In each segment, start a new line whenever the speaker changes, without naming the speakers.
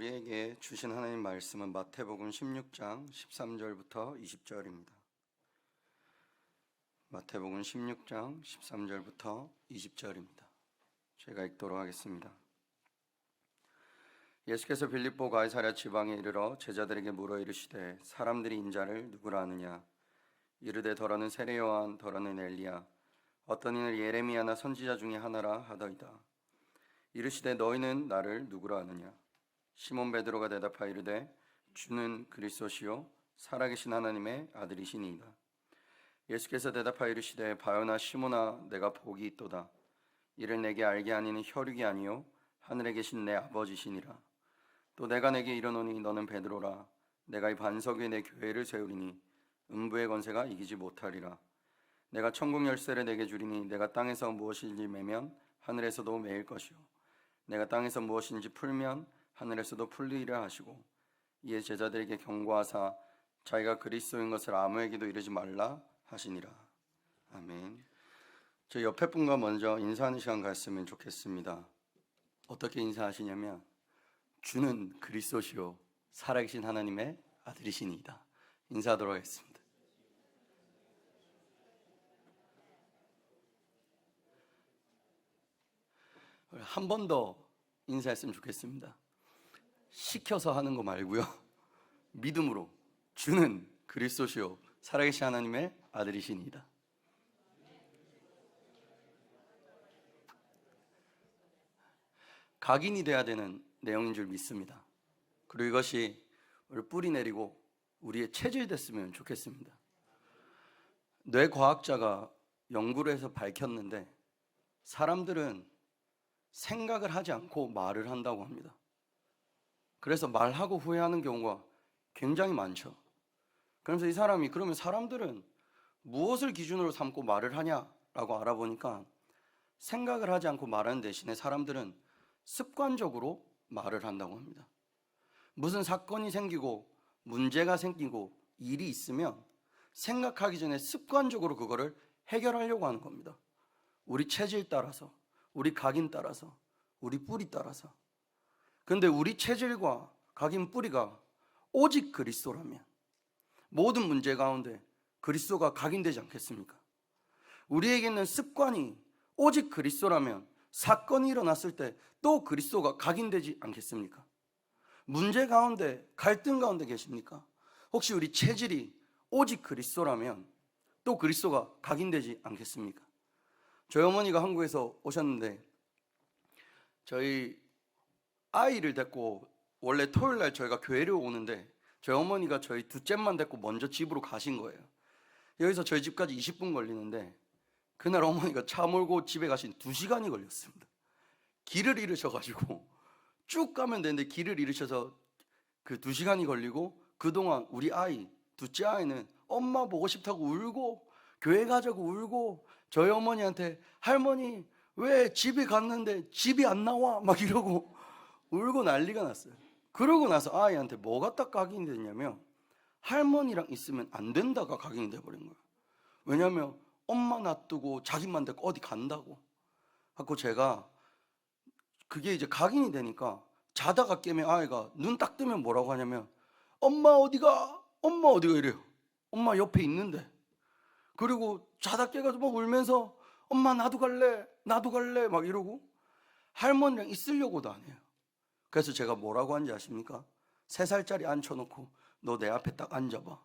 우리에게 주신 하나님 말씀은 마태복음 16장 13절부터 20절입니다. 마태복음 16장 13절부터 20절입니다. 제가 읽도록 하겠습니다. 예수께서 빌립보 가이사랴 지방에 이르러 제자들에게 물어 이르시되 사람들이 인자를 누구라 하느냐? 이르되 더러는 세례 요한, 더러는 엘리야, 어떤 이는 예레미야나 선지자 중에 하나라 하더이다. 이르시되 너희는 나를 누구라 하느냐? 시몬 베드로가 대답하여 이르되 주는 그리스도시요 살아계신 하나님의 아들이시니이다. 예수께서 대답하여 이르시되 바요나 시몬아, 내가 복이 있도다. 이를 내게 알게 하니는 혈육이 아니요 하늘에 계신 내 아버지시니라. 또 내가 내게 이르노니 너는 베드로라. 내가 이 반석 위에 내 교회를 세우리니 음부의 권세가 이기지 못하리라. 내가 천국 열쇠를 내게 주리니 내가 땅에서 무엇인지 매면 하늘에서도 매일 것이요 내가 땅에서 무엇인지 풀면 하늘에서도 풀리리라 하시고, 이에 제자들에게 경고하사 자기가 그리스도인 것을 아무에게도 이르지 말라 하시니라. 아멘. 저 옆에 분과 먼저 인사하는 시간 갖으면 좋겠습니다. 어떻게 인사하시냐면 주는 그리스도시요 살아계신 하나님의 아들이시니이다. 인사하도록 하겠습니다. 한 번 더 인사했으면 좋겠습니다. 시켜서 하는 거 말고요, 믿음으로 주는 그리스도시요 살아계신 하나님의 아들이시니이다. 각인이 돼야 되는 내용인 줄 믿습니다. 그리고 이것이 우리 뿌리 내리고 우리의 체질 됐으면 좋겠습니다. 뇌과학자가 연구를 해서 밝혔는데 사람들은 생각을 하지 않고 말을 한다고 합니다. 그래서 말하고 후회하는 경우가 굉장히 많죠. 그러면서 이 사람이 그러면 사람들은 무엇을 기준으로 삼고 말을 하냐라고 알아보니까 생각을 하지 않고 말하는 대신에 사람들은 습관적으로 말을 한다고 합니다. 무슨 사건이 생기고 문제가 생기고 일이 있으면 생각하기 전에 습관적으로 그거를 해결하려고 하는 겁니다. 우리 체질 따라서, 우리 각인 따라서, 우리 뿌리 따라서. 그런데 우리 체질과 각인 뿌리가 오직 그리스도라면 모든 문제 가운데 그리스도가 각인되지 않겠습니까? 우리에게는 습관이 오직 그리스도라면 사건이 일어났을 때 또 그리스도가 각인되지 않겠습니까? 문제 가운데, 갈등 가운데 계십니까? 혹시 우리 체질이 오직 그리스도라면 또 그리스도가 각인되지 않겠습니까? 저희 어머니가 한국에서 오셨는데 저희 아이를 데리고 원래 토요일 날 저희가 교회를 오는데 저희 어머니가 저희 둘째만 데리고 먼저 집으로 가신 거예요. 여기서 저희 집까지 20분 걸리는데 그날 어머니가 차 몰고 집에 가신 2시간이 걸렸습니다. 길을 잃으셔가지고 쭉 가면 되는데 길을 잃으셔서 그 2시간이 걸리고, 그동안 우리 아이, 둘째 아이는 엄마 보고 싶다고 울고 교회 가자고 울고 저희 어머니한테 할머니 왜 집에 갔는데 집이 안 나와 막 이러고 울고 난리가 났어요. 그러고 나서 아이한테 뭐가 딱 각인이 됐냐면 할머니랑 있으면 안 된다가 각인이 돼버린 거예요. 왜냐하면 엄마 놔두고 자기만 데리고 어디 간다고 하고, 제가 그게 이제 각인이 되니까 자다가 깨면 아이가 눈 딱 뜨면 뭐라고 하냐면 엄마 어디가? 엄마 어디가 이래요. 엄마 옆에 있는데. 그리고 자다 깨가지고 막 울면서 엄마 나도 갈래 나도 갈래 막 이러고 할머니랑 있으려고도 안 해요. 그래서 제가 뭐라고 하는지 아십니까? 3살짜리 앉혀놓고 너 내 앞에 딱 앉아봐.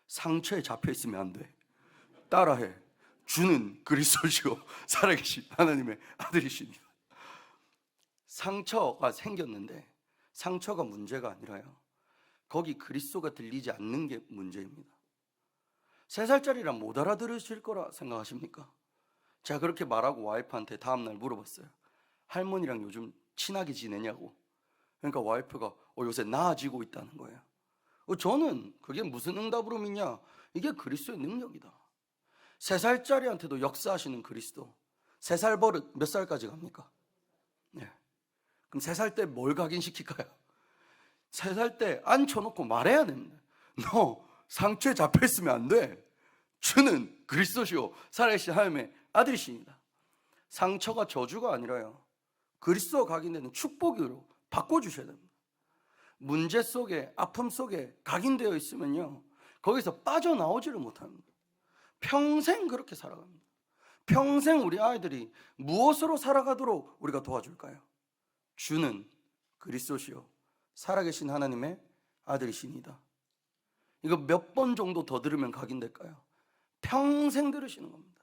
상처에 잡혀있으면 안 돼. 따라해. 주는 그리스도시요 살아계신 하나님의 아들이시니. 상처가 생겼는데 상처가 문제가 아니라요, 거기 그리스도가 들리지 않는 게 문제입니다. 3살짜리랑 못 알아들으실 거라 생각하십니까? 제가 그렇게 말하고 와이프한테 다음날 물어봤어요. 할머니랑 요즘 친하게 지내냐고. 그러니까 와이프가 요새 나아지고 있다는 거예요. 저는 그게 무슨 응답으로 믿냐? 이게 그리스도의 능력이다. 3살짜리한테도 역사하시는 그리스도. 3살 버릇 몇 살까지 갑니까? 네. 그럼 3살 때 뭘 각인시킬까요? 3살 때 앉혀놓고 말해야 됩니다. 너 상처에 잡혀있으면 안 돼. 주는 그리스도시요 살아계신 하나님의 아들이십니다. 상처가 저주가 아니라요, 그리스도가 각인되는 축복으로 바꿔주셔야 됩니다. 문제 속에, 아픔 속에 각인되어 있으면요, 거기서 빠져나오지를 못합니다. 평생 그렇게 살아갑니다. 평생 우리 아이들이 무엇으로 살아가도록 우리가 도와줄까요? 주는 그리스도시요 살아계신 하나님의 아들이시니다. 이거 몇 번 정도 더 들으면 각인될까요? 평생 들으시는 겁니다.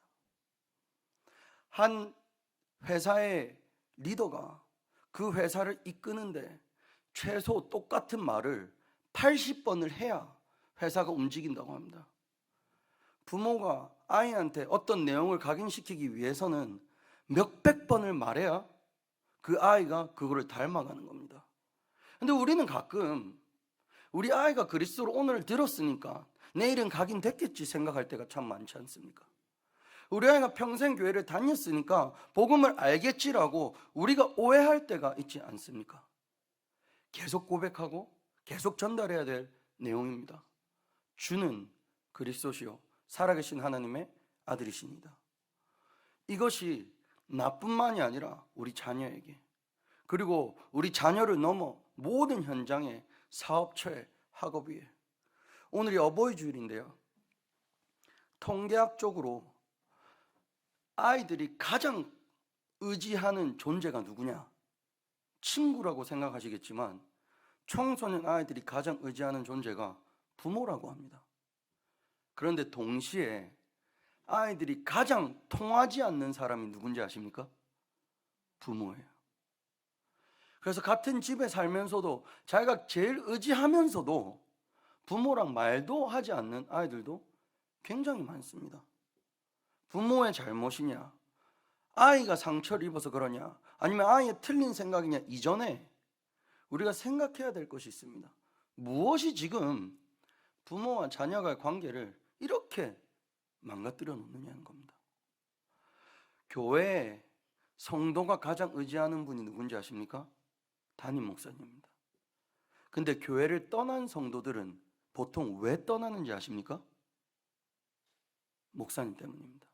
한 회사의 리더가 그 회사를 이끄는데 최소 똑같은 말을 80번을 해야 회사가 움직인다고 합니다. 부모가 아이한테 어떤 내용을 각인시키기 위해서는 몇백 번을 말해야 그 아이가 그거를 닮아가는 겁니다. 근데 우리는 가끔 우리 아이가 그리스도를 오늘 들었으니까 내일은 각인됐겠지 생각할 때가 참 많지 않습니까? 우리 아이가 평생 교회를 다녔으니까 복음을 알겠지라고 우리가 오해할 때가 있지 않습니까? 계속 고백하고 계속 전달해야 될 내용입니다. 주는 그리스도시요 살아계신 하나님의 아들이십니다. 이것이 나뿐만이 아니라 우리 자녀에게, 그리고 우리 자녀를 넘어 모든 현장에, 사업처에, 학업위에. 오늘이 어버이 주일인데요, 통계학적으로 아이들이 가장 의지하는 존재가 누구냐? 친구라고 생각하시겠지만 청소년 아이들이 가장 의지하는 존재가 부모라고 합니다. 그런데 동시에 아이들이 가장 통하지 않는 사람이 누군지 아십니까? 부모예요. 그래서 같은 집에 살면서도 자기가 제일 의지하면서도 부모랑 말도 하지 않는 아이들도 굉장히 많습니다. 부모의 잘못이냐? 아이가 상처를 입어서 그러냐? 아니면 아이의 틀린 생각이냐? 이전에 우리가 생각해야 될 것이 있습니다. 무엇이 지금 부모와 자녀가의 관계를 이렇게 망가뜨려 놓느냐는 겁니다. 교회에 성도가 가장 의지하는 분이 누군지 아십니까? 담임 목사님입니다. 근데 교회를 떠난 성도들은 보통 왜 떠나는지 아십니까? 목사님 때문입니다.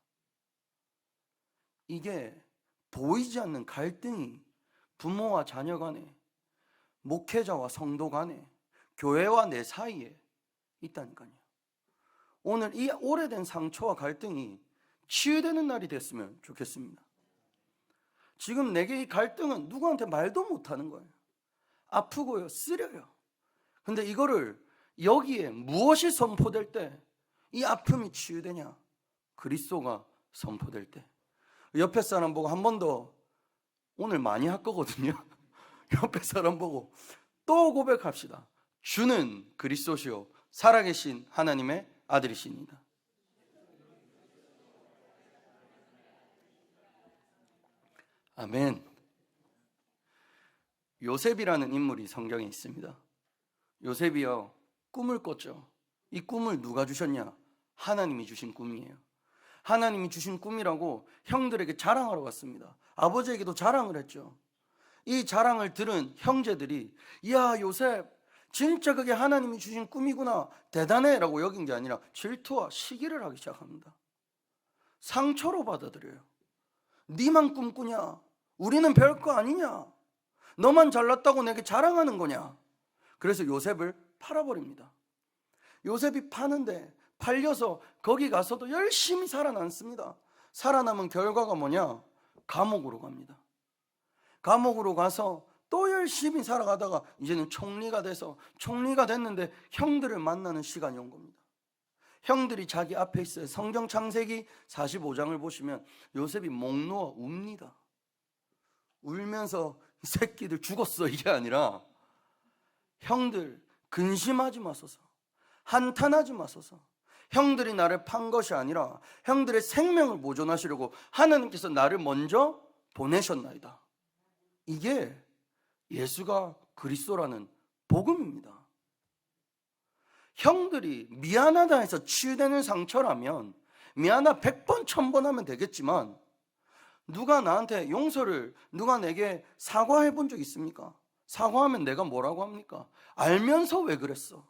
이게 보이지 않는 갈등이 부모와 자녀 간에, 목회자와 성도 간에, 교회와 내 사이에 있다니까요. 오늘 이 오래된 상처와 갈등이 치유되는 날이 됐으면 좋겠습니다. 지금 내게 이 갈등은 누구한테 말도 못하는 거예요. 아프고요, 쓰려요. 근데 이거를 여기에 무엇이 선포될 때 이 아픔이 치유되냐? 그리스도가 선포될 때. 옆에 사람 보고 한 번 더, 오늘 많이 할 거거든요. 옆에 사람 보고 또 고백합시다. 주는 그리스도시요 살아계신 하나님의 아들이십니다. 아멘. 요셉이라는 인물이 성경에 있습니다. 요셉이요 꿈을 꿨죠. 이 꿈을 누가 주셨냐? 하나님이 주신 꿈이에요. 하나님이 주신 꿈이라고 형들에게 자랑하러 갔습니다. 아버지에게도 자랑을 했죠. 이 자랑을 들은 형제들이, 야 요셉 진짜 그게 하나님이 주신 꿈이구나, 대단해 라고 여긴 게 아니라 질투와 시기를 하기 시작합니다. 상처로 받아들여요. 니만 꿈꾸냐? 우리는 별거 아니냐? 너만 잘났다고 내게 자랑하는 거냐? 그래서 요셉을 팔아버립니다. 요셉이 파는데 팔려서 거기 가서도 열심히 살아남습니다. 살아남은 결과가 뭐냐? 감옥으로 갑니다. 감옥으로 가서 또 열심히 살아가다가 이제는 총리가 돼서, 총리가 됐는데 형들을 만나는 시간이 온 겁니다. 형들이 자기 앞에 있어요. 성경 창세기 45장을 보시면 요셉이 목 놓아 웁니다. 울면서 이 새끼들 죽었어 이게 아니라, 형들 근심하지 마소서, 한탄하지 마소서, 형들이 나를 판 것이 아니라 형들의 생명을 보존하시려고 하나님께서 나를 먼저 보내셨나이다. 이게 예수가 그리스도라는 복음입니다. 형들이 미안하다 해서 치유되는 상처라면 미안하 100번 1000번 하면 되겠지만, 누가 나한테 용서를, 누가 내게 사과해 본 적 있습니까? 사과하면 내가 뭐라고 합니까? 알면서 왜 그랬어?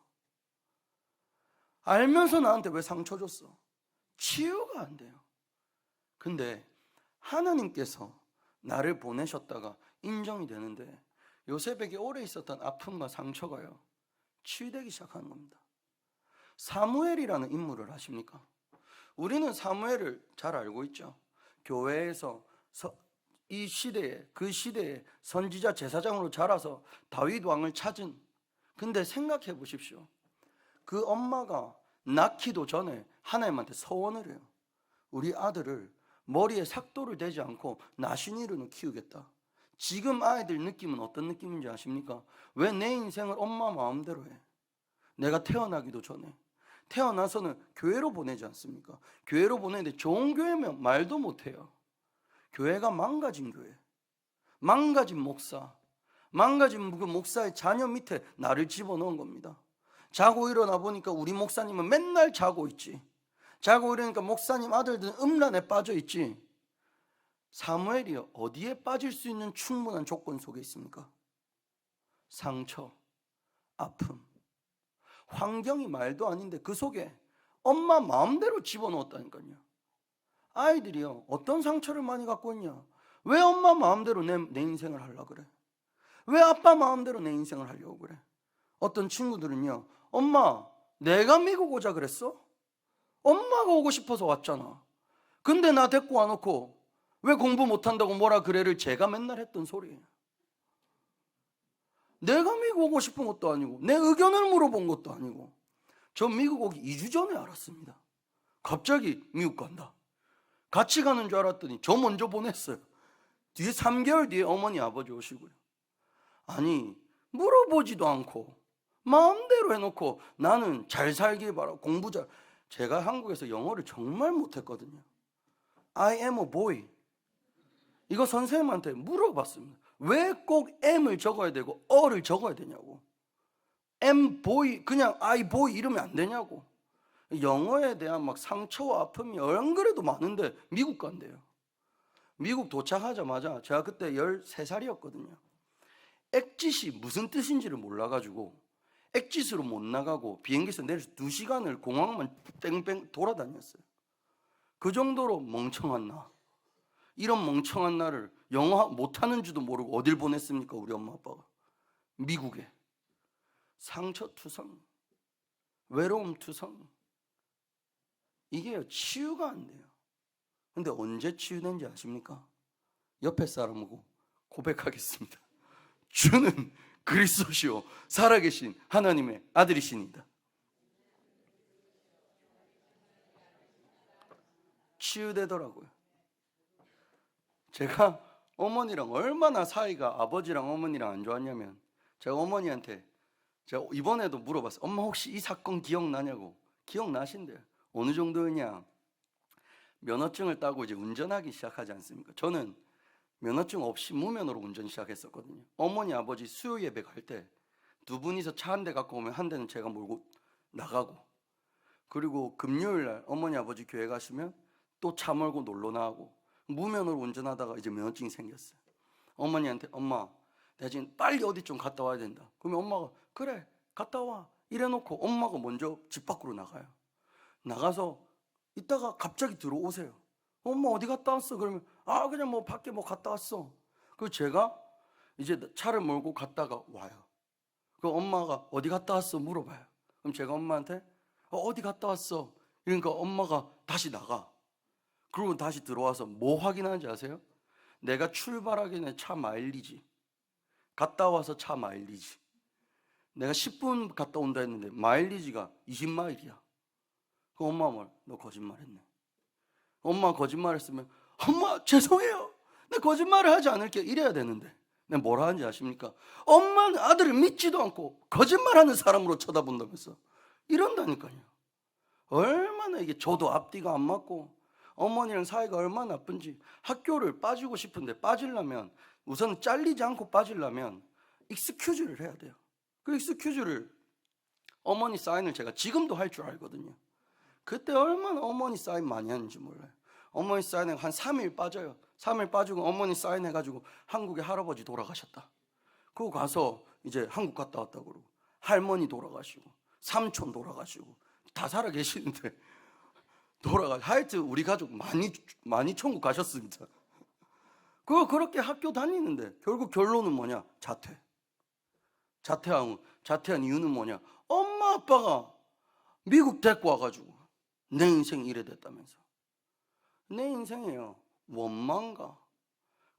알면서 나한테 왜 상처 줬어? 치유가 안 돼요. 근데 하나님께서 나를 보내셨다가 인정이 되는데 요셉에게 오래 있었던 아픔과 상처가요, 치유되기 시작하는 겁니다. 사무엘이라는 인물을 아십니까? 우리는 사무엘을 잘 알고 있죠. 교회에서 이 시대에, 그 시대에 선지자 제사장으로 자라서 다윗 왕을 찾은. 근데 생각해 보십시오. 그 엄마가 낳기도 전에 하나님한테 서원을 해요. 우리 아들을 머리에 삭도를 대지 않고 나신이로 키우겠다. 지금 아이들 느낌은 어떤 느낌인지 아십니까? 왜 내 인생을 엄마 마음대로 해? 내가 태어나기도 전에, 태어나서는 교회로 보내지 않습니까? 교회로 보내는데 좋은 교회면 말도 못해요. 교회가 망가진 교회, 망가진 목사, 망가진 그 목사의 자녀 밑에 나를 집어넣은 겁니다. 자고 일어나 보니까 우리 목사님은 맨날 자고 있지. 자고 일어나니까 목사님 아들들은 음란에 빠져 있지. 사무엘이 어디에 빠질 수 있는 충분한 조건 속에 있습니까? 상처, 아픔, 환경이 말도 아닌데 그 속에 엄마 마음대로 집어넣었다니까요. 아이들이요, 어떤 상처를 많이 갖고 있냐? 왜 엄마 마음대로 내 인생을 하려고 그래? 왜 아빠 마음대로 내 인생을 하려고 그래? 어떤 친구들은요, 엄마 내가 미국 오자 그랬어? 엄마가 오고 싶어서 왔잖아. 근데 나 데리고 와놓고 왜 공부 못한다고 뭐라 그래를 제가 맨날 했던 소리예요. 내가 미국 오고 싶은 것도 아니고 내 의견을 물어본 것도 아니고. 저 미국 오기 2주 전에 알았습니다. 갑자기 미국 간다. 같이 가는 줄 알았더니 저 먼저 보냈어요. 뒤에 3개월 뒤에 어머니 아버지 오시고요. 아니 물어보지도 않고 마음대로 해놓고 나는 잘 살길 바라, 공부 잘. 제가 한국에서 영어를 정말 못했거든요. I am a boy. 이거 선생님한테 물어봤습니다. 왜 꼭 M을 적어야 되고 어를 적어야 되냐고. M boy, 그냥 I boy 이러면 안 되냐고. 영어에 대한 막 상처와 아픔이 안 그래도 많은데 미국 간대요. 미국 도착하자마자 제가 그때 13살이었거든요. 엑짓이 무슨 뜻인지를 몰라가지고 엑짓으로 못 나가고 비행기에서 내려서 2시간을 공항만 뺑뺑 돌아다녔어요. 그 정도로 멍청한 나. 이런 멍청한 나를 영어 못하는 줄도 모르고 어딜 보냈습니까? 우리 엄마 아빠가. 미국에. 상처투성, 외로움투성. 이게 치유가 안 돼요. 근데 언제 치유된지 아십니까? 옆에 사람하고 고백하겠습니다. 주는 그리스도시요 살아계신 하나님의 아들이시니다. 치유되더라고요. 제가 어머니랑 얼마나 사이가, 아버지랑 어머니랑 안 좋았냐면, 제가 어머니한테 제가 이번에도 물어봤어요. 엄마 혹시 이 사건 기억나냐고. 기억나신대요. 어느 정도였냐? 면허증을 따고 이제 운전하기 시작하지 않습니까? 저는 면허증 없이 무면허로 운전 시작했었거든요. 어머니 아버지 수요 예배 갈 때 두 분이서 차 한 대 갖고 오면 한 대는 제가 몰고 나가고, 그리고 금요일 날 어머니 아버지 교회 가시면 또 차 몰고 놀러 나가고, 무면허로 운전하다가 이제 면허증이 생겼어요. 어머니한테 엄마 내가 지금 빨리 어디 좀 갔다 와야 된다. 그러면 엄마가 그래 갔다 와 이래놓고 엄마가 먼저 집 밖으로 나가요. 나가서 이따가 갑자기 들어오세요. 엄마 어디 갔다 왔어? 그러면 그냥 뭐 밖에 뭐 갔다 왔어. 그리고 제가 이제 차를 몰고 갔다가 와요. 그 엄마가 어디 갔다 왔어? 물어봐요. 그럼 제가 엄마한테 어디 갔다 왔어? 그러니까 엄마가 다시 나가. 그리고 다시 들어와서 뭐 확인하는지 아세요? 내가 출발하기 전에 차 마일리지, 갔다 와서 차 마일리지. 내가 10분 갔다 온다 했는데 마일리지가 20마일이야. 그 엄마 말, 너 거짓말했네. 엄마 거짓말했으면 엄마 죄송해요, 내 거짓말을 하지 않을게 이래야 되는데 내가 뭐라 하는지 아십니까? 엄마는 아들을 믿지도 않고 거짓말하는 사람으로 쳐다본다면서 이런다니까요. 얼마나 이게 저도 앞뒤가 안 맞고 어머니랑 사이가 얼마나 나쁜지. 학교를 빠지고 싶은데 빠지려면 우선 잘리지 않고 빠지려면 익스큐즈를 해야 돼요. 그 익스큐즈를 어머니 사인을 제가 지금도 할 줄 알거든요. 그때 얼마나 어머니 사인 많이 하는지 몰라요. 어머니 사인에 한 3일 빠져요. 3일 빠지고 어머니 사인해가지고 한국에 할아버지 돌아가셨다. 그거 가서 이제 한국 갔다 왔다 그러고, 할머니 돌아가시고 삼촌 돌아가시고 다 살아 계시는데 하여튼 우리 가족 많이 천국 가셨습니다. 그렇게 학교 다니는데 결국 결론은 뭐냐? 자퇴. 자퇴한 이유는 뭐냐? 엄마 아빠가 미국 데리고 와가지고 내 인생이 이래 됐다면서. 내 인생이에요. 원망과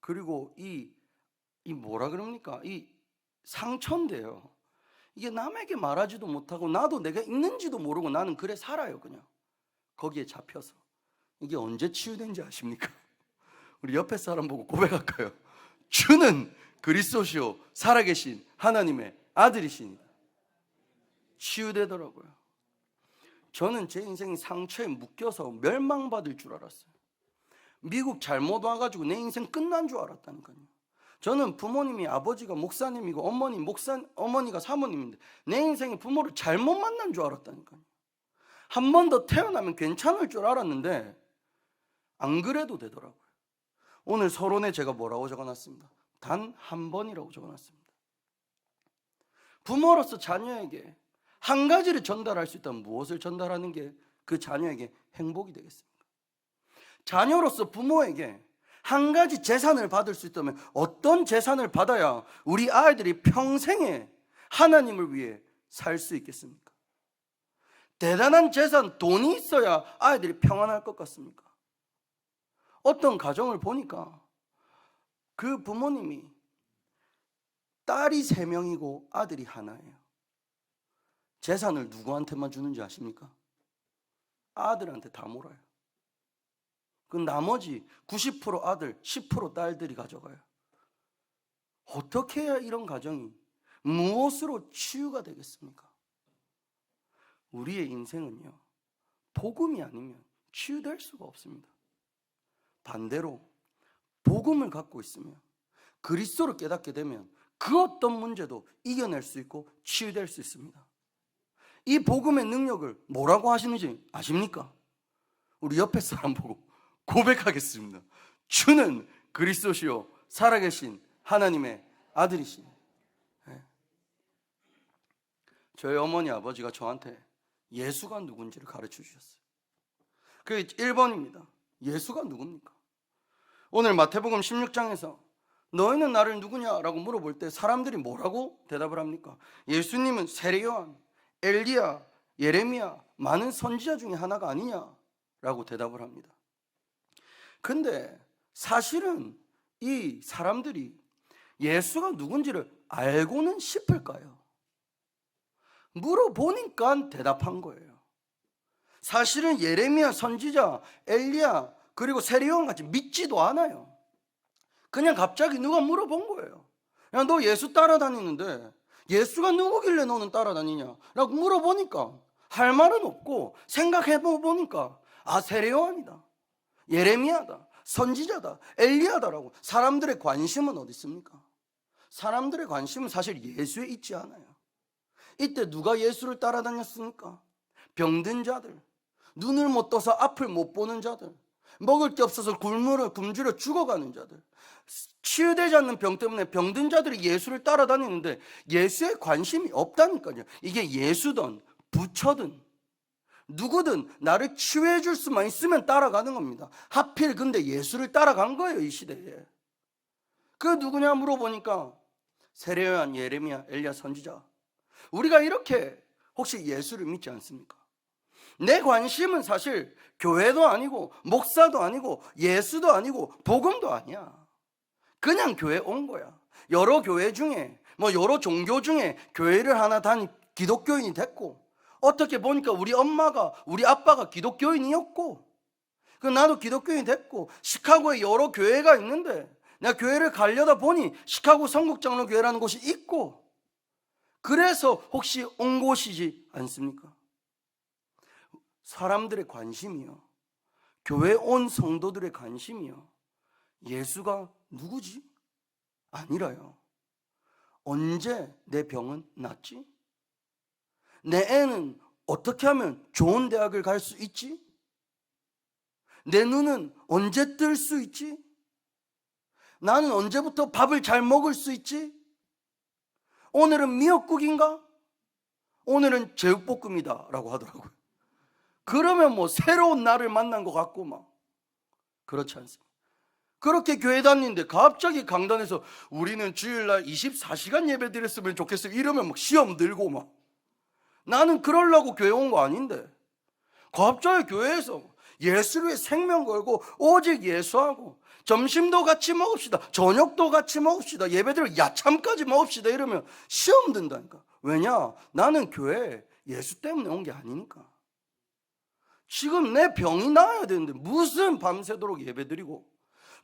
그리고 이 뭐라 그럽니까? 이 상처인데요. 이게 남에게 말하지도 못하고 나도 내가 있는지도 모르고 나는 그래 살아요. 그냥 거기에 잡혀서. 이게 언제 치유된지 아십니까? 우리 옆에 사람 보고 고백할까요? 주는 그리스도시요 살아계신 하나님의 아들이십니다. 치유되더라고요. 저는 제 인생이 상처에 묶여서 멸망받을 줄 알았어요. 미국 잘못 와가지고 내 인생 끝난 줄 알았다니까요. 저는 부모님이 아버지가 목사님이고 어머니가 사모님인데 내 인생에 부모를 잘못 만난 줄 알았다니까요. 한 번 더 태어나면 괜찮을 줄 알았는데 안 그래도 되더라고요. 오늘 서론에 제가 뭐라고 적어놨습니다. 단 한 번이라고 적어놨습니다. 부모로서 자녀에게 한 가지를 전달할 수 있다면 무엇을 전달하는 게 그 자녀에게 행복이 되겠습니까? 자녀로서 부모에게 한 가지 재산을 받을 수 있다면 어떤 재산을 받아야 우리 아이들이 평생에 하나님을 위해 살 수 있겠습니까? 대단한 재산, 돈이 있어야 아이들이 평안할 것 같습니까? 어떤 가정을 보니까 그 부모님이 딸이 3명이고 아들이 하나예요. 재산을 누구한테만 주는지 아십니까? 아들한테 다 몰아요. 그 나머지 90% 아들, 10% 딸들이 가져가요. 어떻게 해야 이런 가정이 무엇으로 치유가 되겠습니까? 우리의 인생은요, 복음이 아니면 치유될 수가 없습니다. 반대로 복음을 갖고 있으면, 그리스도를 깨닫게 되면 그 어떤 문제도 이겨낼 수 있고 치유될 수 있습니다. 이 복음의 능력을 뭐라고 하시는지 아십니까? 우리 옆에 사람 보고 고백하겠습니다. 주는 그리스도시요 살아계신 하나님의 아들이시니. 네. 저희 어머니 아버지가 저한테 예수가 누군지를 가르쳐 주셨어요. 그게 1번입니다. 예수가 누굽니까? 오늘 마태복음 16장에서 너희는 나를 누구냐라고 물어볼 때 사람들이 뭐라고 대답을 합니까? 예수님은 세례 요한, 엘리야, 예레미야, 많은 선지자 중에 하나가 아니냐라고 대답을 합니다. 근데 사실은 이 사람들이 예수가 누군지를 알고는 싶을까요? 물어보니까 대답한 거예요. 사실은 예레미야, 선지자, 엘리야, 그리고 세례요한 같이 믿지도 않아요. 그냥 갑자기 누가 물어본 거예요. 야, 너 예수 따라다니는데 예수가 누구길래 너는 따라다니냐? 라고 물어보니까 할 말은 없고 생각해보니까 세례요한이다, 예레미야다, 선지자다, 엘리야다라고. 사람들의 관심은 어디 있습니까? 사람들의 관심은 사실 예수에 있지 않아요. 이때 누가 예수를 따라다녔습니까? 병든 자들, 눈을 못 떠서 앞을 못 보는 자들, 먹을 게 없어서 굶주려 죽어가는 자들, 치유되지 않는 병 때문에 병든 자들이 예수를 따라다니는데 예수에 관심이 없다니까요. 이게 예수든 부처든 누구든 나를 치유해 줄 수만 있으면 따라가는 겁니다. 하필 근데 예수를 따라간 거예요, 이 시대에. 그 누구냐 물어보니까 세례요한, 예레미야, 엘리야, 선지자. 우리가 이렇게 혹시 예수를 믿지 않습니까? 내 관심은 사실 교회도 아니고 목사도 아니고 예수도 아니고 복음도 아니야. 그냥 교회 온 거야. 여러 교회 중에 여러 종교 중에 교회를 하나 기독교인이 됐고, 어떻게 보니까 우리 엄마가 우리 아빠가 기독교인이었고, 나도 기독교인이 됐고, 시카고에 여러 교회가 있는데 내가 교회를 가려다 보니 시카고 성국장로교회라는 곳이 있고, 그래서 혹시 온 곳이지 않습니까? 사람들의 관심이요, 교회 온 성도들의 관심이요, 예수가 누구지? 아니라요, 언제 내 병은 낫지? 내 애는 어떻게 하면 좋은 대학을 갈 수 있지? 내 눈은 언제 뜰 수 있지? 나는 언제부터 밥을 잘 먹을 수 있지? 오늘은 미역국인가? 오늘은 제육볶음이다 라고 하더라고요. 그러면 새로운 나를 만난 것 같고 그렇지 않습니다. 그렇게 교회 다니는데 갑자기 강단에서 우리는 주일날 24시간 예배 드렸으면 좋겠어요 이러면 막 시험 들고 막. 나는 그러려고 교회 온 거 아닌데 갑자기 교회에서 예수를 위해 생명 걸고 오직 예수하고 점심도 같이 먹읍시다, 저녁도 같이 먹읍시다, 예배드리고 야참까지 먹읍시다 이러면 시험 든다니까. 왜냐? 나는 교회에 예수 때문에 온 게 아니니까. 지금 내 병이 나아야 되는데 무슨 밤새도록 예배드리고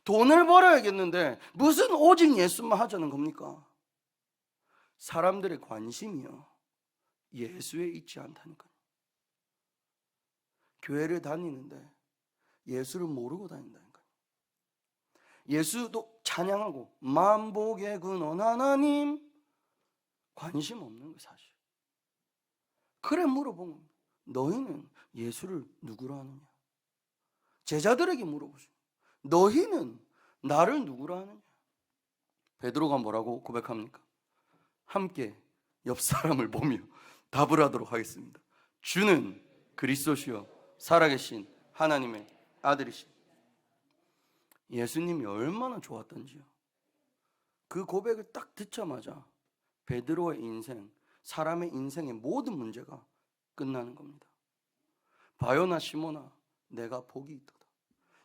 돈을 벌어야겠는데 무슨 오직 예수만 하자는 겁니까? 사람들의 관심이요 예수에 있지 않다니까요. 교회를 다니는데 예수를 모르고 다닌다니까요. 예수도 찬양하고 만복의 근원 하나님 관심 없는 거예요 사실. 그래 물어본 겁니다. 너희는 예수를 누구로 아느냐? 제자들에게 물어보시고 너희는 나를 누구로 아느냐? 베드로가 뭐라고 고백합니까? 함께 옆 사람을 보며 답을 하도록 하겠습니다. 주는 그리스도시요 살아계신 하나님의 아들이신. 예수님이 얼마나 좋았던지요. 그 고백을 딱 듣자마자 베드로의 인생, 사람의 인생의 모든 문제가 끝나는 겁니다. 바요나 시모나 내가 복이 있도다.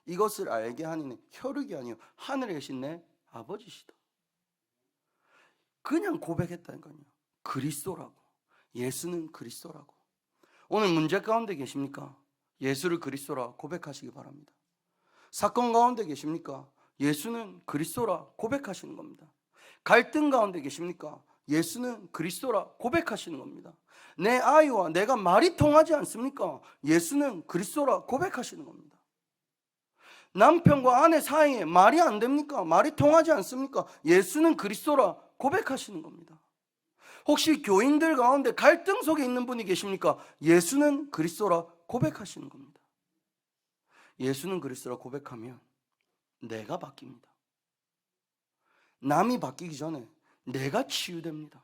이것을 알게 하니는 혈육이 아니요 하늘에 계신 내 아버지시다. 그냥 고백했다니까요. 그리스도라고. 예수는 그리스도라고. 오늘 문제 가운데 계십니까? 예수를 그리스도라 고백하시기 바랍니다. 사건 가운데 계십니까? 예수는 그리스도라 고백하시는 겁니다. 갈등 가운데 계십니까? 예수는 그리스도라 고백하시는 겁니다. 내 아이와 내가 말이 통하지 않습니까? 예수는 그리스도라 고백하시는 겁니다. 남편과 아내 사이에 말이 안 됩니까? 말이 통하지 않습니까? 예수는 그리스도라 고백하시는 겁니다. 혹시 교인들 가운데 갈등 속에 있는 분이 계십니까? 예수는 그리스도라 고백하시는 겁니다. 예수는 그리스도라 고백하면 내가 바뀝니다. 남이 바뀌기 전에 내가 치유됩니다.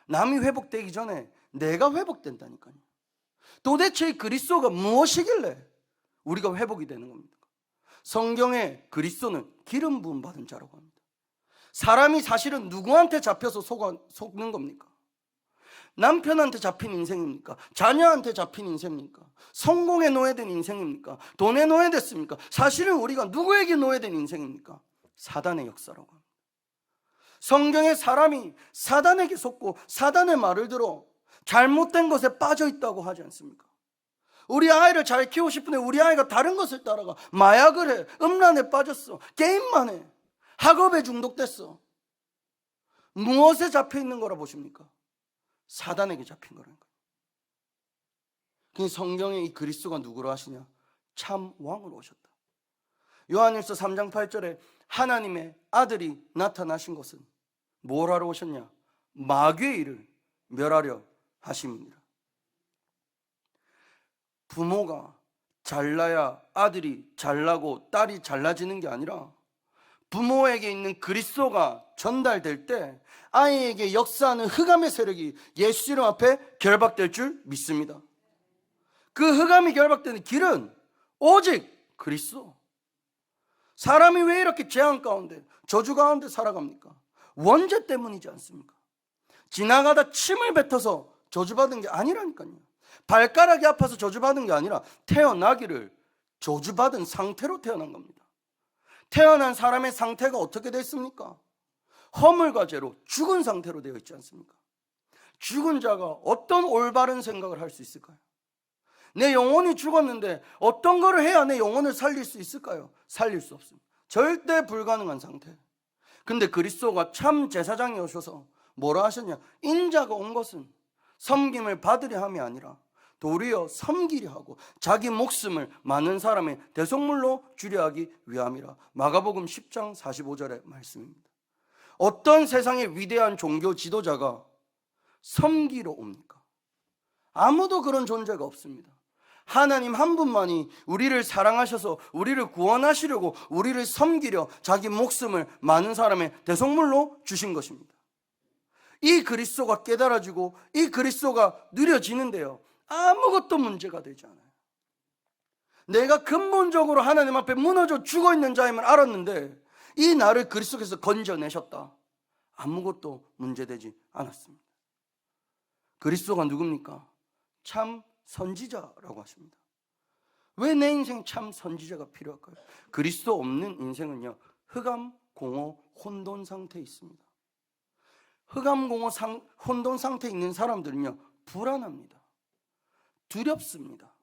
남이 회복되기 전에 내가 회복된다니까요. 도대체 그리스도가 무엇이길래 우리가 회복이 되는 겁니까? 성경에 그리스도는 기름 부음 받은 자라고 합니다. 사람이 사실은 누구한테 잡혀서 속는 겁니까? 남편한테 잡힌 인생입니까? 자녀한테 잡힌 인생입니까? 성공에 노예된 인생입니까? 돈에 노예됐습니까? 사실은 우리가 누구에게 노예된 인생입니까? 사단의 역사라고 합니다. 성경에 사람이 사단에게 속고 사단의 말을 들어 잘못된 것에 빠져 있다고 하지 않습니까? 우리 아이를 잘 키우고 싶은데 우리 아이가 다른 것을 따라가 마약을 해, 음란에 빠졌어, 게임만 해, 학업에 중독됐어. 무엇에 잡혀 있는 거라 보십니까? 사단에게 잡힌 거라니까요. 그 성경에 이 그리스도가 누구로 하시냐? 참 왕으로 오셨다. 요한일서 3장 8절에 하나님의 아들이 나타나신 것은 뭘 하러 오셨냐? 마귀의 일을 멸하려 하심이니라. 부모가 잘나야 아들이 잘나고 딸이 잘나지는 게 아니라 부모에게 있는 그리스도가 전달될 때 아이에게 역사하는 흑암의 세력이 예수 이름 앞에 결박될 줄 믿습니다. 그 흑암이 결박되는 길은 오직 그리스도. 사람이 왜 이렇게 재앙 가운데 저주 가운데 살아갑니까? 원죄 때문이지 않습니까? 지나가다 침을 뱉어서 저주받은 게 아니라니까요. 발가락이 아파서 저주받은 게 아니라 태어나기를 저주받은 상태로 태어난 겁니다. 태어난 사람의 상태가 어떻게 됐습니까? 허물과 죄로 죽은 상태로 되어 있지 않습니까? 죽은 자가 어떤 올바른 생각을 할 수 있을까요? 내 영혼이 죽었는데 어떤 거를 해야 내 영혼을 살릴 수 있을까요? 살릴 수 없습니다. 절대 불가능한 상태. 근데 그리스도가 참 제사장이 오셔서 뭐라 하셨냐? 인자가 온 것은 섬김을 받으려 함이 아니라 도리어 섬기려 하고 자기 목숨을 많은 사람의 대속물로 주려 하기 위함이라. 마가복음 10장 45절의 말씀입니다. 어떤 세상의 위대한 종교 지도자가 섬기러 옵니까? 아무도 그런 존재가 없습니다. 하나님 한 분만이 우리를 사랑하셔서 우리를 구원하시려고 우리를 섬기려 자기 목숨을 많은 사람의 대속물로 주신 것입니다. 이 그리스도가 깨달아지고 이 그리스도가 누려지는데요, 아무것도 문제가 되지 않아요. 내가 근본적으로 하나님 앞에 무너져 죽어 있는 자임을 알았는데 이 나를 그리스도께서 건져내셨다. 아무것도 문제되지 않았습니다. 그리스도가 누굽니까? 참 선지자라고 하십니다. 왜 내 인생에 참 선지자가 필요할까요? 그리스도 없는 인생은요, 흑암, 공허, 혼돈 상태에 있습니다. 흑암, 공허, 혼돈 상태에 있는 사람들은요, 불안합니다. 두렵습니다.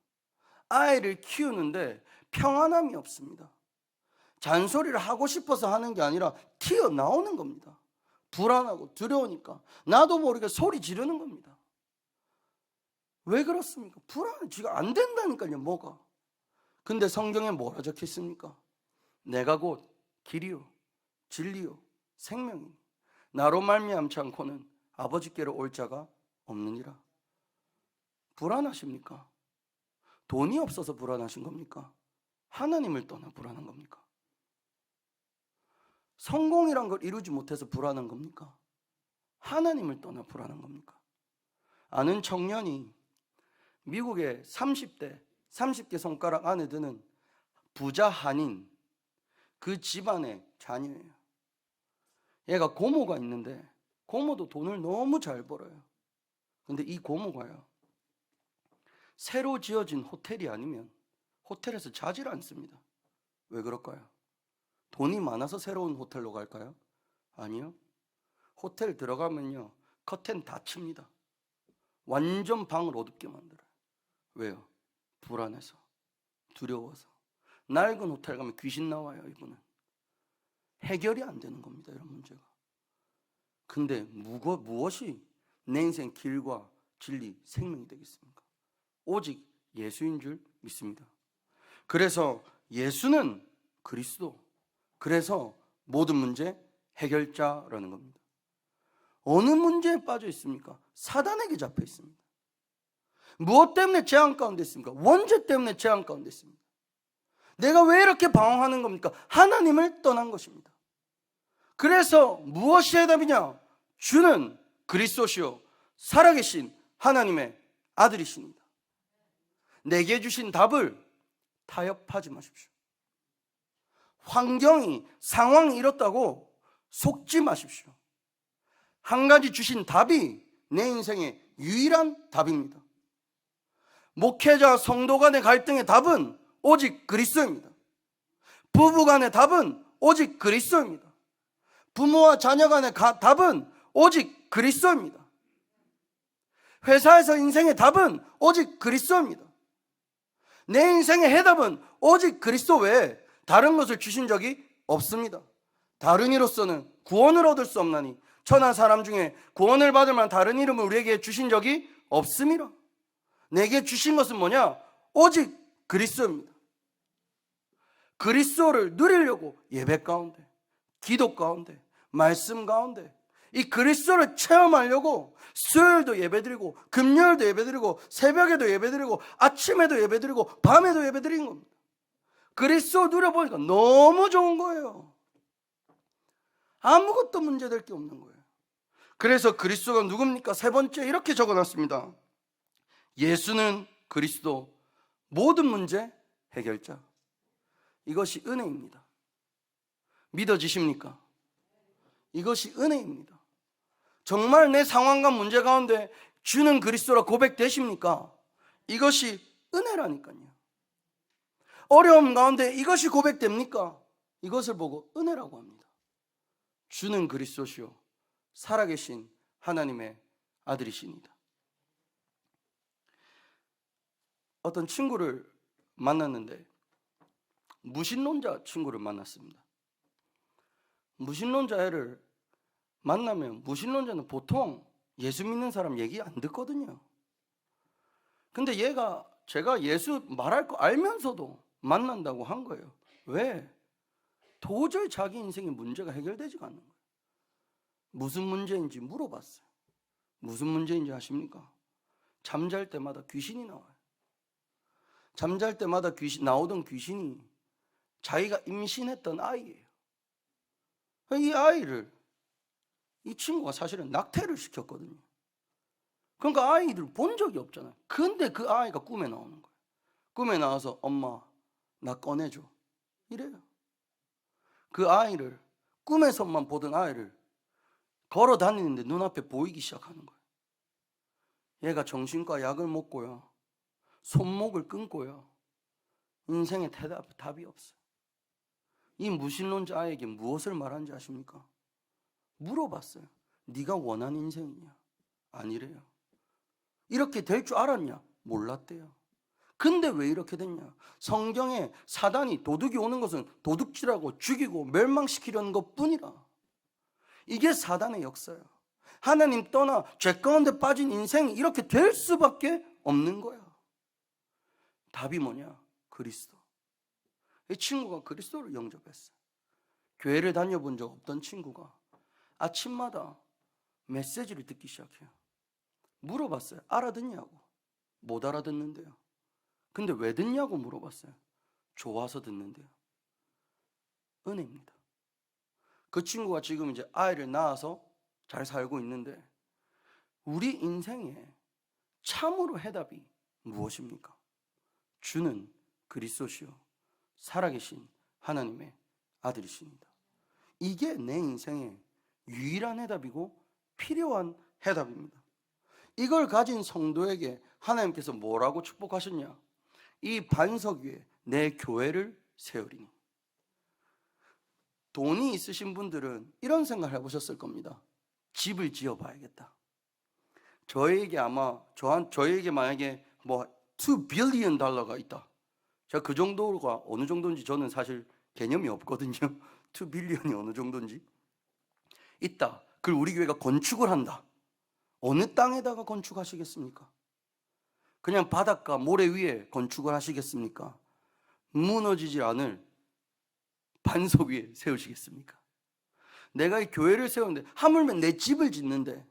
아이를 키우는데 평안함이 없습니다. 잔소리를 하고 싶어서 하는 게 아니라 튀어나오는 겁니다. 불안하고 두려우니까 나도 모르게 소리 지르는 겁니다. 왜 그렇습니까? 불안해. 지가 안 된다니까요, 뭐가. 근데 성경에 뭐라 적혀 있습니까? 내가 곧 길이요 진리요 생명이니 나로 말미암지 않고는 아버지께로 올 자가 없느니라. 불안하십니까? 돈이 없어서 불안하신 겁니까? 하나님을 떠나 불안한 겁니까? 성공이란 걸 이루지 못해서 불안한 겁니까? 하나님을 떠나 불안한 겁니까? 아는 청년이 미국의 30개 손가락 안에 드는 부자 한인 그 집안의 자녀예요. 얘가 고모가 있는데 고모도 돈을 너무 잘 벌어요. 근데 이 고모가요, 새로 지어진 호텔이 아니면 호텔에서 자질 않습니다. 왜 그럴까요? 돈이 많아서 새로운 호텔로 갈까요? 아니요. 호텔 들어가면요, 커튼 다 칩니다. 완전 방을 어둡게 만들어요. 왜요? 불안해서, 두려워서. 낡은 호텔 가면 귀신 나와요. 이분은 해결이 안 되는 겁니다, 이런 문제가. 근데 무엇이 내 인생 길과 진리, 생명이 되겠습니까? 오직 예수인 줄 믿습니다. 그래서 예수는 그리스도, 그래서 모든 문제 해결자라는 겁니다. 어느 문제에 빠져 있습니까? 사단에게 잡혀 있습니다. 무엇 때문에 재앙 가운데 있습니까? 원죄 때문에 재앙 가운데 있습니다. 내가 왜 이렇게 방황하는 겁니까? 하나님을 떠난 것입니다. 그래서 무엇이 해답이냐? 주는 그리스도시요 살아계신 하나님의 아들이십니다. 내게 주신 답을 타협하지 마십시오. 환경이, 상황이 이렇다고 속지 마십시오. 한 가지 주신 답이 내 인생의 유일한 답입니다. 목회자, 성도 간의 갈등의 답은 오직 그리스도입니다. 부부 간의 답은 오직 그리스도입니다. 부모와 자녀 간의 답은 오직 그리스도입니다. 회사에서 인생의 답은 오직 그리스도입니다. 내 인생의 해답은 오직 그리스도 외에 다른 것을 주신 적이 없습니다. 다른 이로서는 구원을 얻을 수 없나니 천한 사람 중에 구원을 받을 만한 다른 이름을 우리에게 주신 적이 없음이라. 내게 주신 것은 뭐냐? 오직 그리스도입니다. 그리스도를 누리려고 예배 가운데, 기도 가운데, 말씀 가운데 이 그리스도를 체험하려고 수요일도 예배드리고 금요일도 예배드리고 새벽에도 예배드리고 아침에도 예배드리고 밤에도 예배드리는 겁니다. 그리스도 누려보니까 너무 좋은 거예요. 아무것도 문제될 게 없는 거예요. 그래서 그리스도가 누굽니까? 세 번째 이렇게 적어놨습니다. 예수는 그리스도 모든 문제 해결자. 이것이 은혜입니다. 믿어지십니까? 이것이 은혜입니다. 정말 내 상황과 문제 가운데 주는 그리스도라 고백되십니까? 이것이 은혜라니까요. 어려움 가운데 이것이 고백됩니까? 이것을 보고 은혜라고 합니다. 주는 그리스도시요 살아계신 하나님의 아들이십니다. 어떤 친구를 만났는데 무신론자 친구를 만났습니다. 무신론자를 만나면 무신론자는 보통 예수 믿는 사람 얘기 안 듣거든요. 근데 제가 예수 말할 거 알면서도 만난다고 한 거예요. 왜? 도저히 자기 인생의 문제가 해결되지가 않는 거예요. 무슨 문제인지 물어봤어요. 무슨 문제인지 아십니까? 잠잘 때마다 귀신이 나와요. 잠잘 때마다 나오던 귀신이 자기가 임신했던 아이예요. 이 아이를 이 친구가 사실은 낙태를 시켰거든요. 그러니까 아이들 본 적이 없잖아요. 근데 그 아이가 꿈에 나오는 거예요. 꿈에 나와서 엄마 나 꺼내줘. 이래요. 그 아이를, 꿈에서만 보던 아이를 걸어 다니는데 눈앞에 보이기 시작하는 거예요. 얘가 정신과 약을 먹고요, 손목을 끊고요, 인생에 답이 없어요. 이 무신론자에게 무엇을 말하는지 아십니까? 물어봤어요. 네가 원하는 인생이냐? 아니래요. 이렇게 될 줄 알았냐? 몰랐대요. 근데 왜 이렇게 됐냐? 성경에 사단이, 도둑이 오는 것은 도둑질하고 죽이고 멸망시키려는 것뿐이라. 이게 사단의 역사예요. 하나님 떠나 죄 가운데 빠진 인생이 이렇게 될 수밖에 없는 거야. 답이 뭐냐? 그리스도. 이 친구가 그리스도를 영접했어요. 교회를 다녀본 적 없던 친구가 아침마다 메시지를 듣기 시작해요. 물어봤어요. 알아듣냐고. 못 알아듣는데요. 근데 왜 듣냐고 물어봤어요. 좋아서 듣는데요. 은혜입니다. 그 친구가 지금 이제 아이를 낳아서 잘 살고 있는데, 우리 인생에 참으로 해답이 무엇입니까? 주는 그리스도시요 살아계신 하나님의 아들이십니다. 이게 내 인생의 유일한 해답이고 필요한 해답입니다. 이걸 가진 성도에게 하나님께서 뭐라고 축복하셨냐? 이 반석 위에 내 교회를 세우리니. 돈이 있으신 분들은 이런 생각을 해보셨을 겁니다. 집을 지어봐야겠다. 저에게 만약에 뭐 $2 billion 있다. 제가 그 정도가 어느 정도인지 저는 사실 개념이 없거든요. 2 빌리언이 어느 정도인지. 있다. 그걸 우리 교회가 건축을 한다. 어느 땅에다가 건축하시겠습니까? 그냥 바닷가 모래 위에 건축을 하시겠습니까? 무너지지 않을 반석 위에 세우시겠습니까? 내가 이 교회를 세우는데, 하물며 내 집을 짓는데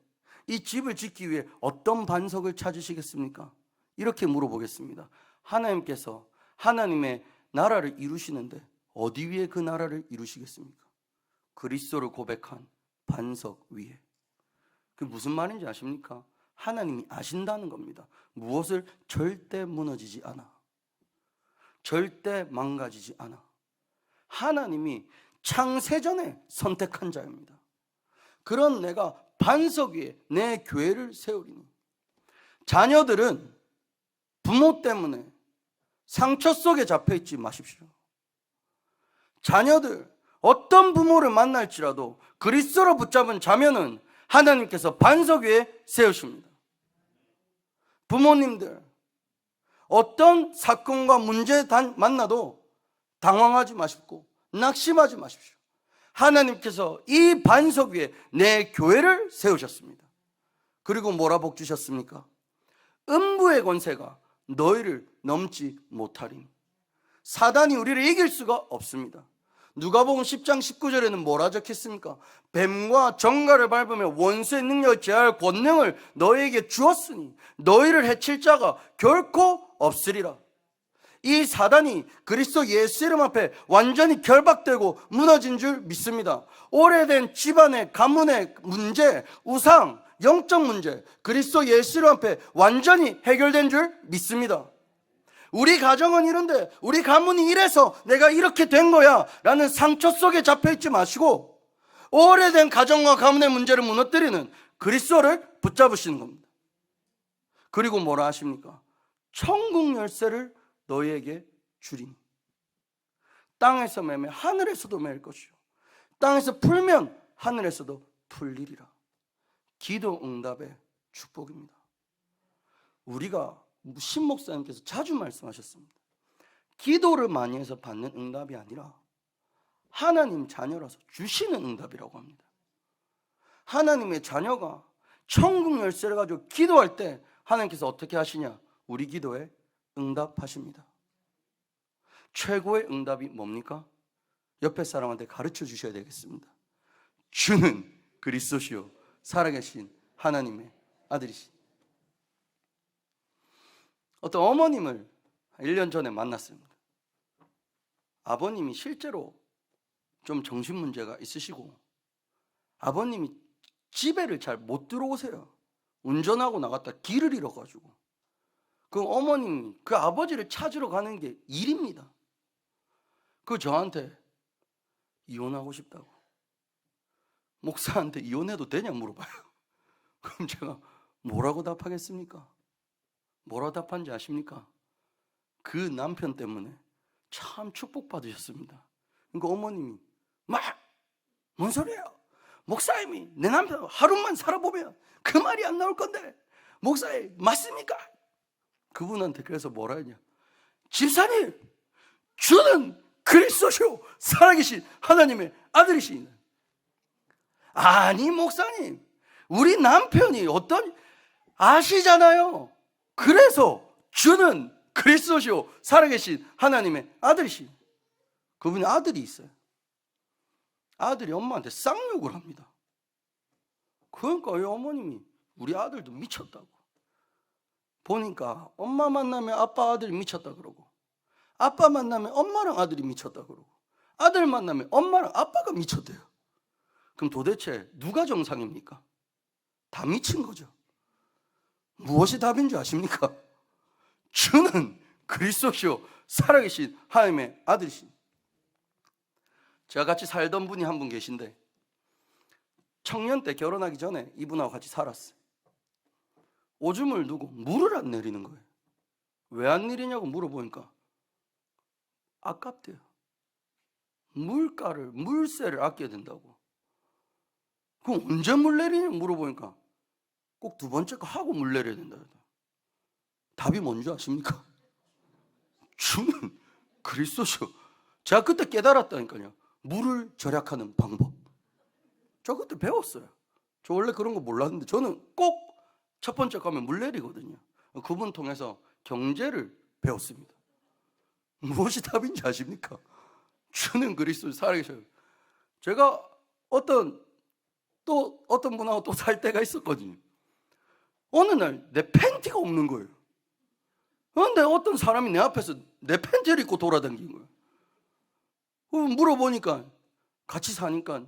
이 집을 짓기 위해 어떤 반석을 찾으시겠습니까? 이렇게 물어보겠습니다. 하나님께서 하나님의 나라를 이루시는데 어디 위에 그 나라를 이루시겠습니까? 그리스도를 고백한 반석 위에. 그게 무슨 말인지 아십니까? 하나님이 아신다는 겁니다. 무엇을? 절대 무너지지 않아. 절대 망가지지 않아. 하나님이 창세전에 선택한 자입니다. 그런 내가 반석 위에 내 교회를 세우리니. 자녀들은 부모 때문에 상처 속에 잡혀있지 마십시오. 자녀들, 어떤 부모를 만날지라도 그리스도로 붙잡은 자면은 하나님께서 반석 위에 세우십니다. 부모님들, 어떤 사건과 문제 만나도 당황하지 마십고 낙심하지 마십시오. 하나님께서 이 반석 위에 내 교회를 세우셨습니다. 그리고 뭐라 복 주셨습니까? 음부의 권세가 너희를 넘지 못하리니. 사단이 우리를 이길 수가 없습니다. 누가복음 10장 19절에는 뭐라 적혔습니까? 뱀과 정갈을 밟으며 원수의 능력을 제할 권능을 너희에게 주었으니 너희를 해칠 자가 결코 없으리라. 이 사단이 그리스도 예수 이름 앞에 완전히 결박되고 무너진 줄 믿습니다. 오래된 집안의 가문의 문제, 우상, 영적 문제, 그리스도 예수 이름 앞에 완전히 해결된 줄 믿습니다. 우리 가정은 이런데, 우리 가문이 이래서 내가 이렇게 된 거야 라는 상처 속에 잡혀있지 마시고 오래된 가정과 가문의 문제를 무너뜨리는 그리스도를 붙잡으시는 겁니다. 그리고 뭐라 하십니까? 천국 열쇠를 너희에게 주리니. 땅에서 매매 하늘에서도 매일 것이요 땅에서 풀면 하늘에서도 풀리리라. 기도 응답의 축복입니다. 우리가 신 목사님께서 자주 말씀하셨습니다. 기도를 많이 해서 받는 응답이 아니라 하나님 자녀라서 주시는 응답이라고 합니다. 하나님의 자녀가 천국 열쇠를 가지고 기도할 때 하나님께서 어떻게 하시냐? 우리 기도에 응답하십니다. 최고의 응답이 뭡니까? 옆에 사람한테 가르쳐 주셔야 되겠습니다. 주는 그리스도시요 살아계신 하나님의 아들이시. 어떤 어머님을 1년 전에 만났습니다. 아버님이 실제로 좀 정신문제가 있으시고 아버님이 집에를 잘 못 들어오세요. 운전하고 나갔다 길을 잃어가지고 그 어머님이 그 아버지를 찾으러 가는 게 일입니다. 그 저한테 이혼하고 싶다고. 목사한테 이혼해도 되냐 물어봐요. 그럼 제가 뭐라고 답하겠습니까? 뭐라고 답한지 아십니까? 그 남편 때문에 참 축복받으셨습니다. 그러니까 어머님이 뭔 소리예요? 목사님이 내 남편 하루만 살아보면 그 말이 안 나올 건데 목사님 맞습니까? 그분한테 그래서 뭐라 했냐? 집사님, 주는 그리스도시요 살아계신 하나님의 아들이시니. 아니 목사님, 우리 남편이 어떤 아시잖아요. 그래서 주는 그리스도시요 살아계신 하나님의 아들이시니. 그분이 아들이 있어요. 아들이 엄마한테 쌍욕을 합니다. 그러니까 이 어머님이 우리 아들도 미쳤다고. 보니까 엄마 만나면 아빠 아들이 미쳤다 그러고, 아빠 만나면 엄마랑 아들이 미쳤다 그러고, 아들 만나면 엄마랑 아빠가 미쳤대요. 그럼 도대체 누가 정상입니까? 다 미친 거죠. 무엇이 답인 줄 아십니까? 주는 그리스도시요 살아계신 하나님의 아들이신. 제가 같이 살던 분이 한 분 계신데 청년 때 결혼하기 전에 이분하고 같이 살았어요. 오줌을 누고 물을 안 내리는 거예요. 왜 안 내리냐고 물어보니까 아깝대요. 물세를 아껴야 된다고. 그럼 언제 물 내리냐 물어보니까 꼭 두 번째 거 하고 물 내려야 된다. 답이 뭔지 아십니까? 주는 그리스도시요. 제가 그때 깨달았다니까요. 물을 절약하는 방법. 저 그때 배웠어요. 저 원래 그런 거 몰랐는데 저는 꼭 첫 번째 가면 물 내리거든요. 그분 통해서 경제를 배웠습니다. 무엇이 답인지 아십니까? 주는 그리스도 살아계셔요. 제가 어떤 분하고 또 살 때가 있었거든요. 어느 날 내 팬티가 없는 거예요. 그런데 어떤 사람이 내 앞에서 내 팬티를 입고 돌아다닌 거예요. 물어보니까 같이 사니까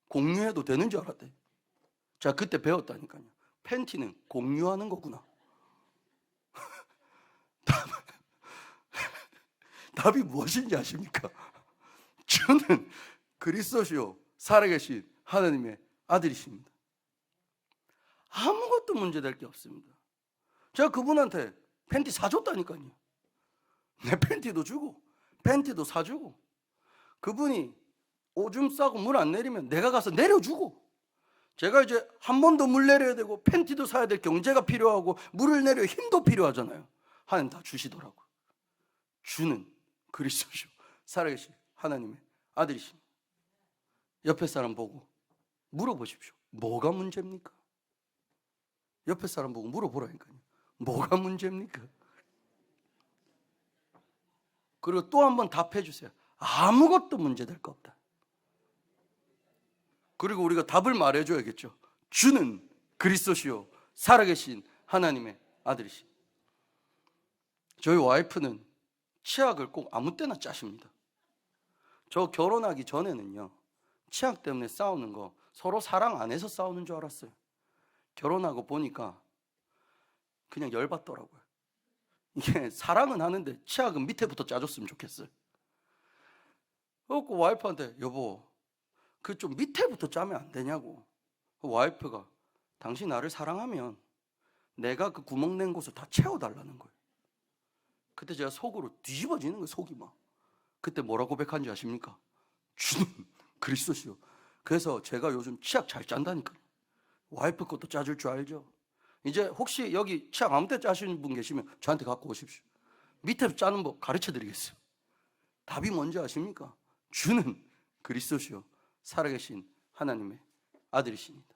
공유해도 되는 줄 알았대. 자, 그때 배웠다니까요. 팬티는 공유하는 거구나. 답이 무엇인지 아십니까? 주는 그리스도시요 살아계신 하나님의 아들이십니다. 아무것도 문제될 게 없습니다. 제가 그분한테 팬티 사줬다니까요. 내 팬티도 주고 팬티도 사주고, 그분이 오줌 싸고 물 안 내리면 내가 가서 내려주고, 제가 이제 한 번 더 물 내려야 되고 팬티도 사야 될 경제가 필요하고 물을 내려 힘도 필요하잖아요. 하나님 다 주시더라고요. 주는 그리스도시요 살아계신 하나님의 아들이십니다. 옆에 사람 보고 물어보십시오. 뭐가 문제입니까? 옆에 사람 보고 물어보라니까요. 뭐가 문제입니까? 그리고 또 한 번 답해 주세요. 아무것도 문제될 거 없다. 그리고 우리가 답을 말해줘야겠죠. 주는 그리스도시요 살아계신 하나님의 아들이시. 저희 와이프는 치약을 꼭 아무 때나 짜십니다. 저 결혼하기 전에는요, 치약 때문에 싸우는 거 서로 사랑 안 해서 싸우는 줄 알았어요. 결혼하고 보니까 그냥 열받더라고요. 이게 사랑은 하는데 치약은 밑에부터 짜줬으면 좋겠어요. 그래서 와이프한테 여보, 그 좀 밑에부터 짜면 안 되냐고. 와이프가 당신 나를 사랑하면 내가 그 구멍 낸 곳을 다 채워달라는 거예요. 그때 제가 속으로 뒤집어지는 거예요. 속이 막. 그때 뭐라고 고백한지 아십니까? 주는 그리스도시요. 그래서 제가 요즘 치약 잘 짠다니까요. 와이프 것도 짜줄 줄 알죠? 이제 혹시 여기 치약 아무 때 짜시는 분 계시면 저한테 갖고 오십시오. 밑에서 짜는 법 가르쳐 드리겠어요. 답이 뭔지 아십니까? 주는 그리스도시요 살아계신 하나님의 아들이십니다.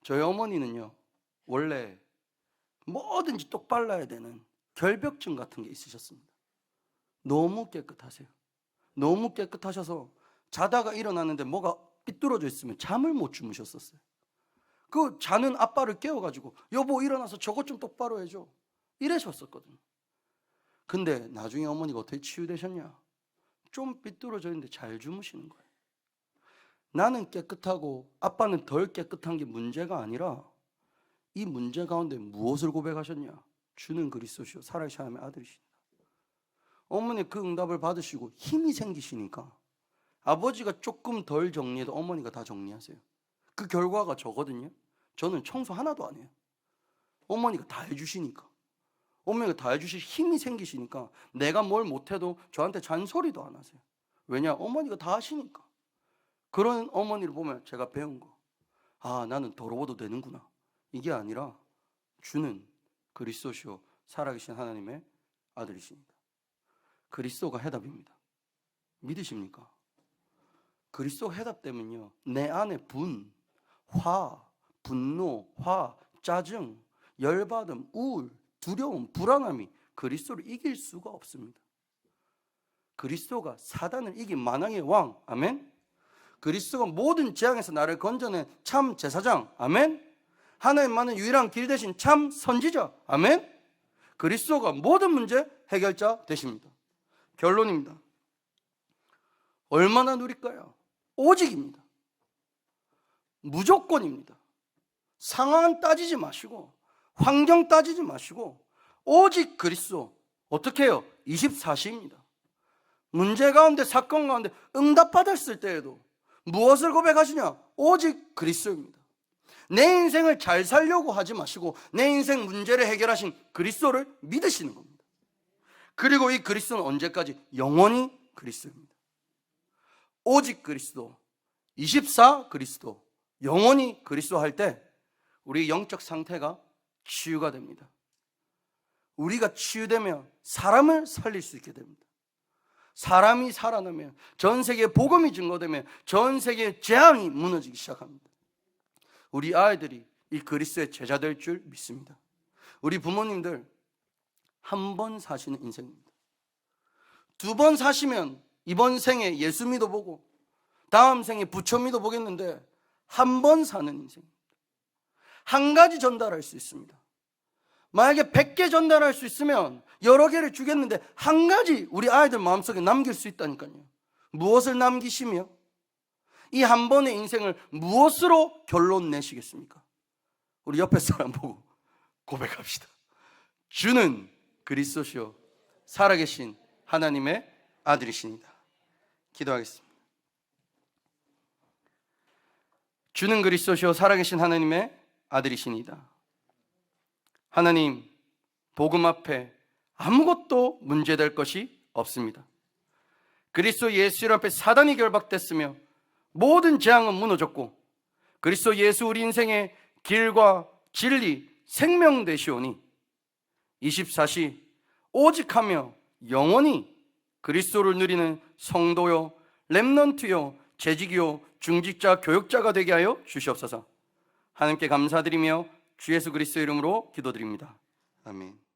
저희 어머니는요, 원래 뭐든지 똑 발라야 되는 결벽증 같은 게 있으셨습니다. 너무 깨끗하세요. 너무 깨끗하셔서 자다가 일어났는데 뭐가 삐뚤어져 있으면 잠을 못 주무셨었어요. 그 자는 아빠를 깨워가지고 여보 일어나서 저것 좀 똑바로 해줘 이러셨었거든요. 근데 나중에 어머니가 어떻게 치유되셨냐? 좀 삐뚤어져 있는데 잘 주무시는 거예요. 나는 깨끗하고 아빠는 덜 깨끗한 게 문제가 아니라 이 문제 가운데 무엇을 고백하셨냐? 주는 그리스도시요 살아계신 하나님의 아들이십니다. 어머니 그 응답을 받으시고 힘이 생기시니까 아버지가 조금 덜 정리해도 어머니가 다 정리하세요. 그 결과가 저거든요. 저는 청소 하나도 안 해요. 어머니가 다 해주시니까. 어머니가 다 해주실 힘이 생기시니까 내가 뭘 못해도 저한테 잔소리도 안 하세요. 왜냐? 어머니가 다 하시니까. 그런 어머니를 보면 제가 배운 거, 아, 나는 더러워도 되는구나. 이게 아니라 주는 그리스도시요 살아계신 하나님의 아들이십니다. 그리스도가 해답입니다. 믿으십니까? 그리스도가 해답되면요, 내 안에 분노, 짜증, 열받음, 우울, 두려움, 불안함이 그리스도를 이길 수가 없습니다. 그리스도가 사단을 이긴 만왕의 왕, 아멘. 그리스도가 모든 재앙에서 나를 건져낸 참 제사장, 아멘. 하나님만은 유일한 길 대신 참 선지자, 아멘. 그리스도가 모든 문제 해결자 되십니다. 결론입니다. 얼마나 누릴까요? 오직입니다. 무조건입니다. 상황 따지지 마시고 환경 따지지 마시고 오직 그리스도. 어떻게 해요? 24시입니다. 문제 가운데 사건 가운데 응답받았을 때에도 무엇을 고백하시냐? 오직 그리스도입니다. 내 인생을 잘 살려고 하지 마시고 내 인생 문제를 해결하신 그리스도를 믿으시는 겁니다. 그리고 이 그리스도는 언제까지? 영원히 그리스도입니다. 오직 그리스도, 24 그리스도, 영원히 그리스도 할 때 우리 영적 상태가 치유가 됩니다. 우리가 치유되면 사람을 살릴 수 있게 됩니다. 사람이 살아나면 전 세계에 복음이 증거되면 전 세계의 재앙이 무너지기 시작합니다. 우리 아이들이 이 그리스도의 제자 될 줄 믿습니다. 우리 부모님들 한 번 사시는 인생입니다. 2번 사시면 이번 생에 예수 믿어보고 다음 생에 부처 믿어보겠는데 한 번 사는 인생입니다. 한 가지 전달할 수 있습니다. 만약에 100개 전달할 수 있으면 여러 개를 주겠는데 한 가지 우리 아이들 마음속에 남길 수 있다니까요. 무엇을 남기시며 이 한 번의 인생을 무엇으로 결론 내시겠습니까? 우리 옆에 사람 보고 고백합시다. 주는 그리스도시요 살아계신 하나님의 아들이십니다. 기도하겠습니다. 주는 그리스도시요 살아계신 하나님의 아들이십니다. 하나님, 복음 앞에 아무것도 문제될 것이 없습니다. 그리스도 예수 앞에 사단이 결박됐으며 모든 재앙은 무너졌고 그리스도 예수 우리 인생의 길과 진리, 생명 되시오니 24시 오직하며 영원히 그리스도를 누리는 성도요, 렘넌트요, 재직이요, 중직자, 교역자가 되게 하여 주시옵소서. 하나님께 감사드리며 주 예수 그리스도의 이름으로 기도드립니다. 아멘.